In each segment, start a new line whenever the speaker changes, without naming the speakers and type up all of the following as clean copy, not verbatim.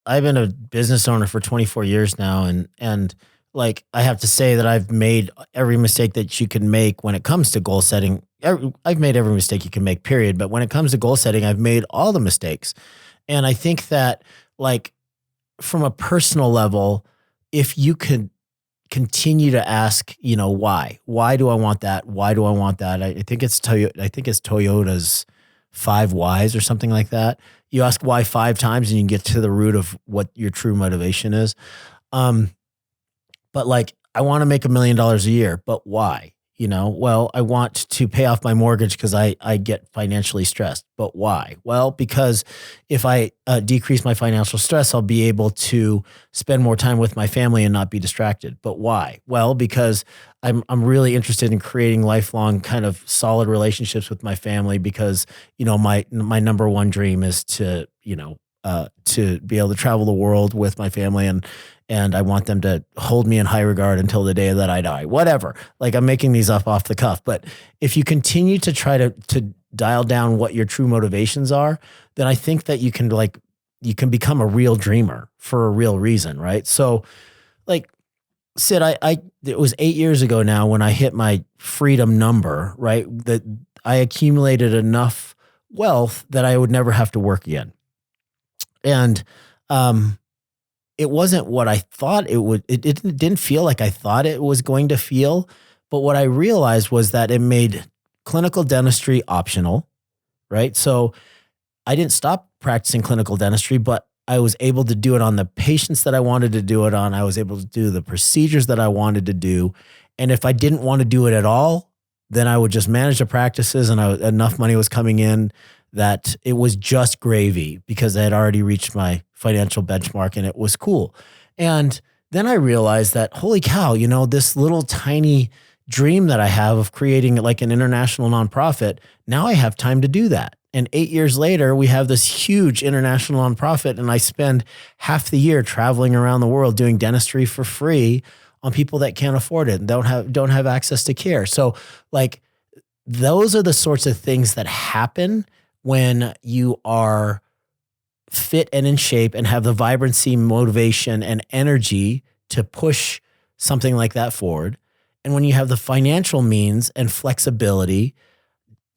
I've been a business owner for 24 years now, and like I have to say that I've made every mistake that you can make when it comes to goal setting. I've made every mistake you can make, period. But when it comes to goal setting, I've made all the mistakes. And I think that, like, from a personal level, if you could continue to ask, why do I want that? Why do I want that? I think it's Toyota. I think it's Toyota's 5 whys or something like that. You ask why 5 times and you can get to the root of what your true motivation is. But like, I want to make $1 million a year, but why? Well, I want to pay off my mortgage because I get financially stressed. But why? Well, because if I decrease my financial stress, I'll be able to spend more time with my family and not be distracted. But why? Well, because I'm really interested in creating lifelong kind of solid relationships with my family because, my number one dream is to be able to travel the world with my family, and I want them to hold me in high regard until the day that I die, whatever. Like, I'm making these up off the cuff, but if you continue to try to dial down what your true motivations are, then I think that you can become a real dreamer for a real reason. Right. So like, Sid, it was 8 years ago now when I hit my freedom number, right? That I accumulated enough wealth that I would never have to work again. And, it wasn't what I thought it would. It didn't feel like I thought it was going to feel. But what I realized was that it made clinical dentistry optional, right? So I didn't stop practicing clinical dentistry, but I was able to do it on the patients that I wanted to do it on. I was able to do the procedures that I wanted to do. And if I didn't want to do it at all, then I would just manage the practices, and enough money was coming in that it was just gravy because I had already reached my financial benchmark and it was cool. And then I realized that, holy cow, this little tiny dream that I have of creating like an international nonprofit, now I have time to do that. And 8 years later, we have this huge international nonprofit, and I spend half the year traveling around the world doing dentistry for free on people that can't afford it and don't have access to care. So like, those are the sorts of things that happen when you are fit and in shape and have the vibrancy, motivation, and energy to push something like that forward. And when you have the financial means and flexibility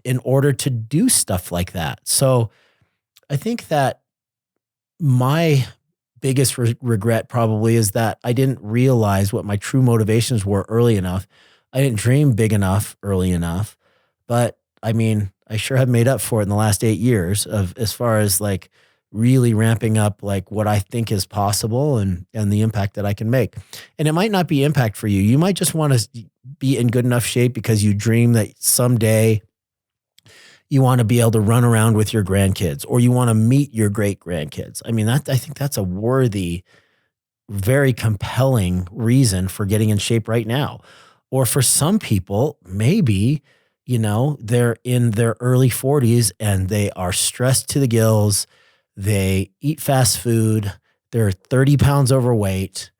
in order to do stuff like that. So I think that my biggest regret probably is that I didn't realize what my true motivations were early enough. I didn't dream big enough early enough, but I mean, I sure have made up for it in the last 8 years of, as far as like really ramping up like what I think is possible and the impact that I can make. And it might not be impact for you. You might just want to be in good enough shape because you dream that someday you want to be able to run around with your grandkids, or you want to meet your great grandkids. I mean, I think that's a worthy, very compelling reason for getting in shape right now. Or for some people, maybe, they're in their early 40s and they are stressed to the gills. They eat fast food. They're 30 pounds overweight.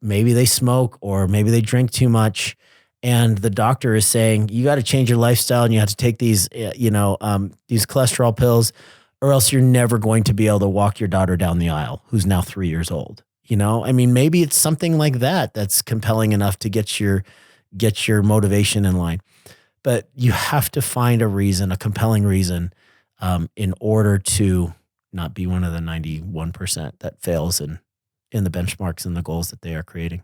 Maybe they smoke, or maybe they drink too much. And the doctor is saying, you got to change your lifestyle and you have to take these cholesterol pills, or else you're never going to be able to walk your daughter down the aisle, who's now 3 years old. I mean, maybe it's something like that that's compelling enough to get your motivation in line. But you have to find a reason, a compelling reason, in order to not be one of the 91% that fails in the benchmarks and the goals that they are creating.